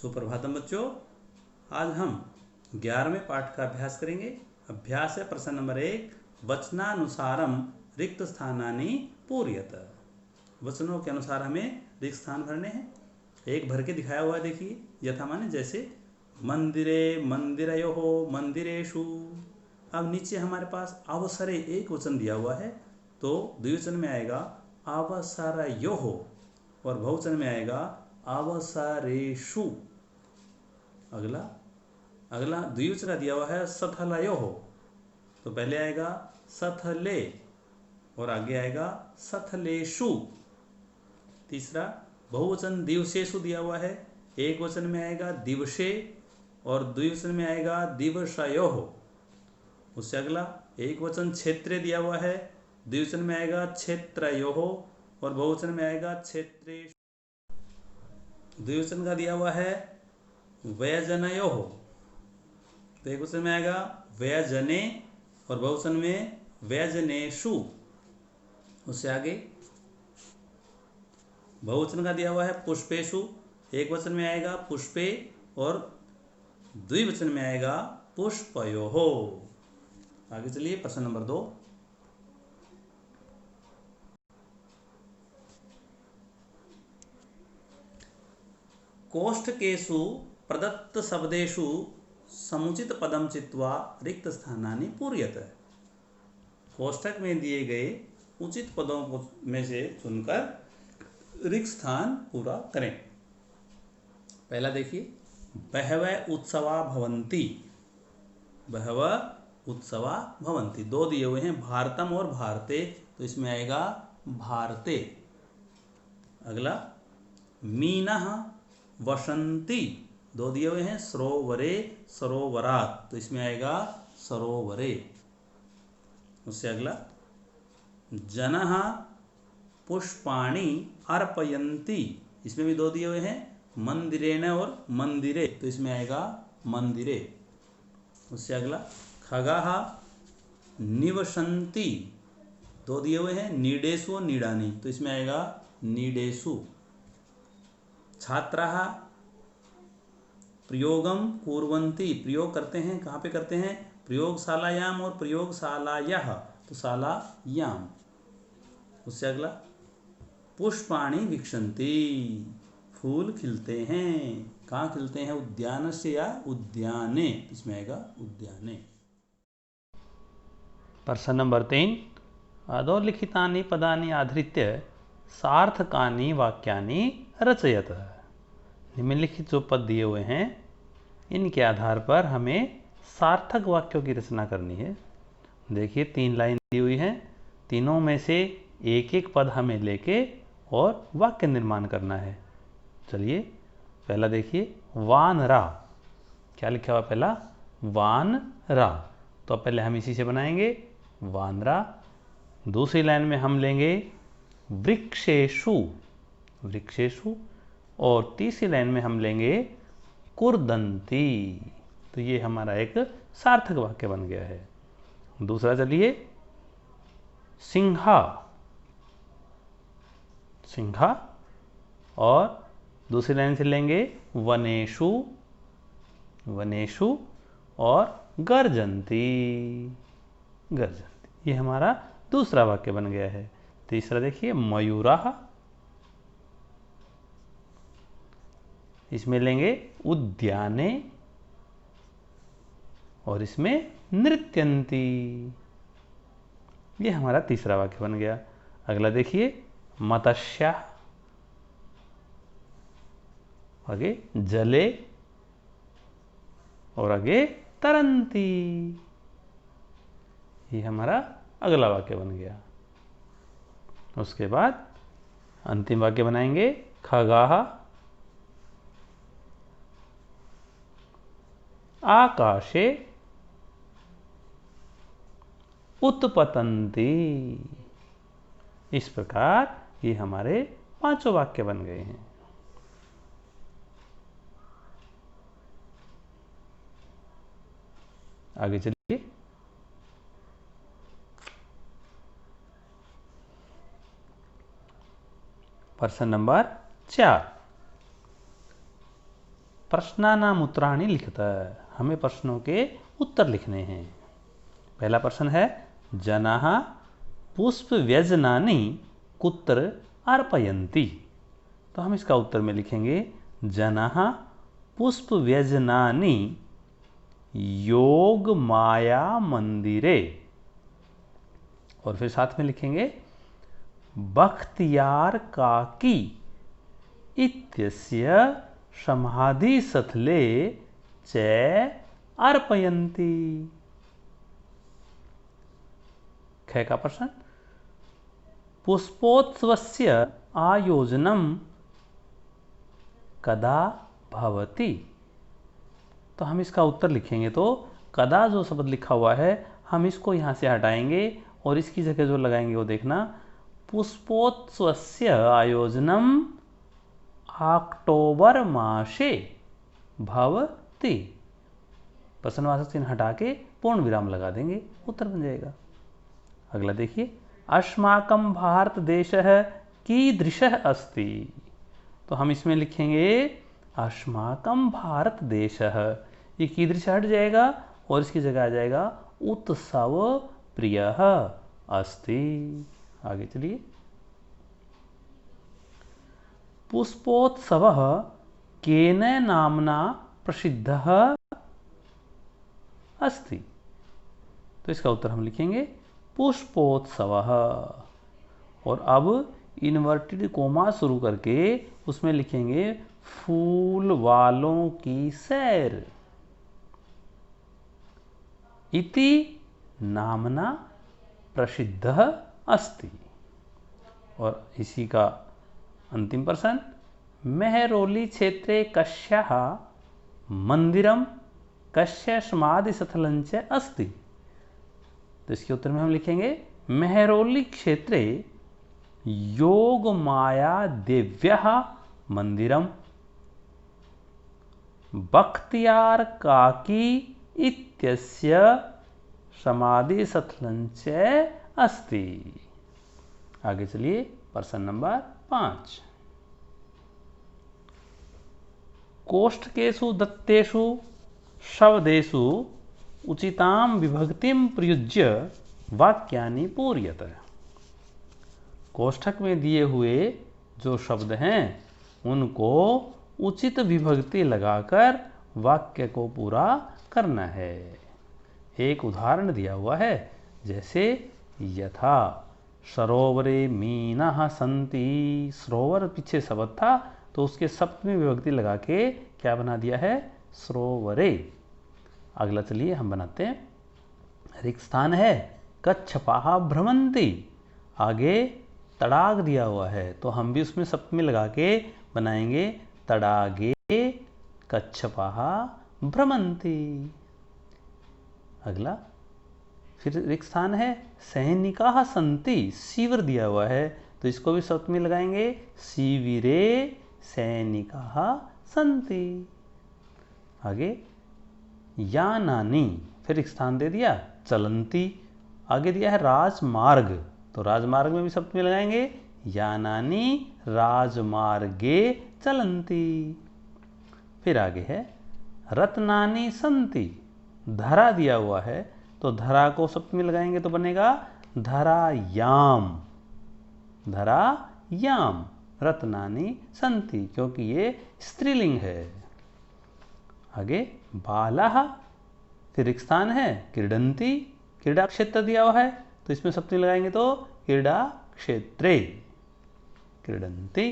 सुप्रभातम बच्चों, आज हम 11वें पाठ का अभ्यास करेंगे। अभ्यास है प्रश्न नंबर 1, वचनानुसारम रिक्त स्थानानि पूरयत। वचनों के अनुसार हमें रिक्त स्थान भरने हैं। एक भर के दिखाया हुआ है, देखिए यथा माने जैसे मंदिरे मंदिरयोः मंदिरेषु। अब नीचे हमारे पास अवसरे एक वचन दिया हुआ है, तो द्विवचन में आएगा अवसरयोः और बहुवचन में आएगा अवसरेषु। अगला द्विवचन का दिया हुआ है सथलयोः, तो पहले आएगा सथले और आगे आएगा सथलेषु। तीसरा बहुवचन दिवसेषु दिया हुआ है, एक वचन में आएगा दिवसे और द्विवचन में आएगा दिवसयोः। उससे अगला एक वचन क्षेत्रे दिया हुआ है, द्विवचन में आएगा क्षेत्रयोः और बहुवचन में आएगा क्षेत्रेषु। द्विवचन का दिया हुआ है व्यजनयोः, तो एक वचन में आएगा व्यजने और बहुवचन में व्यजनेषु। उससे आगे बहुवचन का दिया हुआ है पुष्पेषु, एक वचन में आएगा पुष्पे और द्विवचन में आएगा पुष्पयोः। आगे चलिए प्रश्न नंबर 2। कोष्ठकेषु प्रदत्त शब्देषु समुचित पदम चित्वा रिक्त स्थानानि पूरयत। कोष्ठक में दिए गए उचित पदों में से चुनकर रिक्त स्थान पूरा करें। पहला देखिए, बहवः उत्सवा भवन्ति। बहवः उत्सवा भवन्ति दो दिए हुए हैं, भारतम और भारते, तो इसमें आएगा भारते। अगला मीनः वसन्ति, दो दिए हुए हैं, सरोवरे सरोवरात्, तो इसमें आएगा सरोवरे। उससे अगला जनः पुष्पाणि अर्पयन्ति, इसमें भी दो दिए हुए हैं, मंदिरेण और मंदिरे, तो इसमें आएगा मंदिरे। उससे अगला खगाः निवसन्ति, दो दिए हुए हैं, नीडेषु और नीडानि, तो इसमें आएगा नीडेषु। छात्राः प्रयोगम कुर्वन्ति, प्रयोग करते हैं, कहाँ पे करते हैं, प्रयोगशालायाम और प्रयोगशालायाः, तो शालायाम। उससे अगला पुष्पाणि विकसन्ति, फूल खिलते हैं, कहाँ खिलते हैं, उद्यानस्य या उद्याने, इसमें आएगा उद्याने। प्रश्न नंबर 3, अधोलिखितानि पदानि आधृत्य सार्थकानि वाक्यानि रचयत। निम्नलिखित जो पद दिए हुए हैं, इनके आधार पर हमें सार्थक वाक्यों की रचना करनी है। देखिए 3 लाइन दी हुई हैं, तीनों में से एक एक पद हमें लेके और वाक्य निर्माण करना है। चलिए पहला देखिए, वानरा, क्या लिखा हुआ पहला, वानरा, तो पहले हम इसी से बनाएंगे वानरा। दूसरी लाइन में हम लेंगे वृक्षेषु, वृक्षेषु, और तीसरी लाइन में हम लेंगे कुर्दन्ति, तो ये हमारा एक सार्थक वाक्य बन गया है। दूसरा चलिए, सिंहा, सिंहा, और दूसरी लाइन से लेंगे वनेषु, वनेषु, और गर्जन्ति, गर्जन्ति, ये हमारा दूसरा वाक्य बन गया है। तीसरा देखिए, मयूराः, इसमें लेंगे उद्याने और इसमें नृत्यन्ति, ये हमारा तीसरा वाक्य बन गया। अगला देखिए, मत्स्याः, आगे जले और आगे तरन्ति, ये हमारा अगला वाक्य बन गया। उसके बाद अंतिम वाक्य बनाएंगे, खगाः आकाशे उत्पतन्ति। इस प्रकार ये हमारे 5 वाक्य बन गए हैं। आगे चलिए, प्रश्न नंबर 4, प्रश्नानाम उत्तराणि लिखत, हमें प्रश्नों के उत्तर लिखने हैं। पहला प्रश्न है जनाः पुष्पव्यजनानि कुत्र अर्पयन्ति। तो हम इसका उत्तर में लिखेंगे जनाः पुष्पव्यजनानि योग माया मंदिरे। और फिर साथ में लिखेंगे बख्तियार काकी इत्यस्य समाधिस्थले च अर्पयन्ति। ख का प्रश्न पुष्पोत्सवस्य आयोजनं कदा भवति। तो हम इसका उत्तर लिखेंगे तो कदा जो शब्द लिखा हुआ है हम इसको यहाँ से हटाएंगे और इसकी जगह जो लगाएंगे वो देखना पुष्पोत्सवस्य आयोजनम अक्टोबर मासे भवति। प्रश्नवाचक चिन्ह हटा के पूर्ण विराम लगा देंगे, उत्तर बन जाएगा। अगला देखिए अस्माकं भारत देशः कीदृशः अस्ति। तो हम इसमें लिखेंगे अस्माकं भारत देशः, ये कीदृश हट जाएगा और इसकी जगह आ जाएगा उत्सव प्रियः अस्ति। आगे चलिए पुष्पोत्सवः केन नामना प्रसिद्धः अस्ति। तो इसका उत्तर हम लिखेंगे पुष्पोत्सवः। और अब इन्वर्टेड कोमा शुरू करके उसमें लिखेंगे फूल वालों की सैर इति नामना प्रसिद्धः अस्ति। और इसी का अंतिम प्रश्न मेहरौली क्षेत्रे कस्याः मंदिरम कस्य समाधिस्थलं च अस्ति। तो इसके उत्तर में हम लिखेंगे मेहरौली क्षेत्रे योग माया देव्यः मंदिरम बख्तियार काकी इत्यस्य समाधिस्थलं च अस्ति। आगे चलिए प्रश्न नंबर 5 कोष्ठकेषु दत्तेषु शब्देषु उचितां विभक्तिं प्रयुज्य वाक्यानि पूरयत। कोष्ठक में दिए हुए जो शब्द हैं उनको उचित विभक्ति लगाकर वाक्य को पूरा करना है। एक उदाहरण दिया हुआ है जैसे यथा सरोवरे मीनाः सन्ति। सरोवर पीछे शब्द था तो उसके सप्तमी विभक्ति लगा के क्या बना दिया है सरोवरे। अगला चलिए हम बनाते हैं रिक्त स्थान है कच्छपाः भ्रमन्ति। आगे तड़ाग दिया हुआ है तो हम भी उसमें सप्तमी लगा के बनाएंगे तड़ागे कच्छपाः भ्रमन्ति। अगला फिर रिक्त स्थान है सैनिकाः सन्ति। शिविर दिया हुआ है तो इसको भी सप्तमी लगाएंगे शिविरे सैनिकाः सन्ति। आगे यानानि फिर रिक्त स्थान दे दिया चलन्ति। आगे दिया है राजमार्ग तो राजमार्ग में भी सप्तमी लगाएंगे यानानि राजमार्गे चलन्ति। फिर आगे है रत्नानि सन्ति। धरा दिया हुआ है तो धरा को सप्तमी लगाएंगे तो बनेगा धरायाम। धरायाम रत्नानि सन्ति क्योंकि ये स्त्रीलिंग है। आगे बालाः फिर रिक्त स्थान है क्रीडन्ति। क्रीडा क्षेत्र दिया हुआ है तो इसमें सप्तमी लगाएंगे तो क्रीडा क्षेत्रे क्रीडन्ति।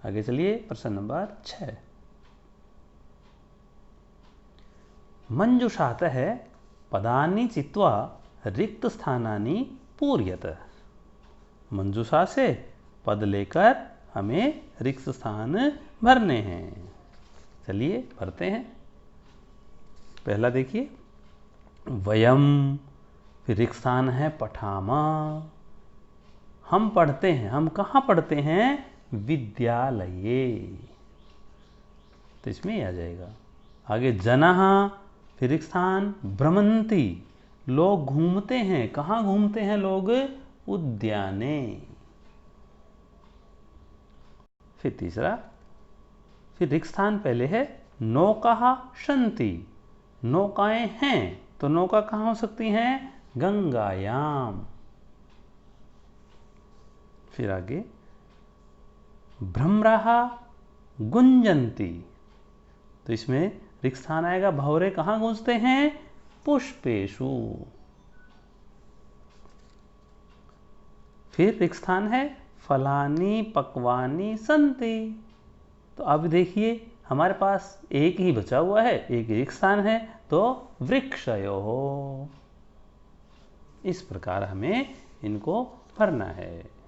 आगे चलिए प्रश्न नंबर 6 मंजुषातः पदानि चित्वा रिक्त स्थानानि पूरयत। मंजुषा से पद लेकर हमें रिक्त स्थान भरने हैं। चलिए भरते हैं। पहला देखिए वयम फिर रिक्त स्थान है पठामा। हम पढ़ते हैं। हम कहाँ पढ़ते हैं विद्यालये तो इसमें ही आ जाएगा। आगे जनाः फिर रिक्त स्थान भ्रमन्ति। लोग घूमते हैं। कहाँ घूमते हैं लोग उद्याने। फिर तीसरा फिर रिक्त स्थान पहले है नौका सन्ति, नौकाएं हैं, तो नौका कहाँ हो सकती हैं? गंगायाम। फिर आगे, भ्रमराः गुंजन्ति, तो इसमें ऋक् स्थान आएगा। भंवरे कहाँ गूंजते हैं? पुष्पेषु। फिर ऋक् स्थान है फलानि पक्वानि सन्ति, तो अब देखिए हमारे पास एक ही बचा हुआ है, एक ऋक् स्थान है, तो वृक्षयोः। इस प्रकार हमें इनको भरना है।